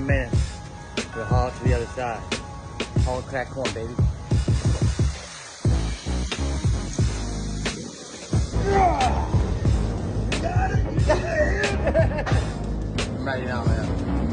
9 minutes. We'll haul to the other side. Haul crack corn, baby. I'm ready now, man.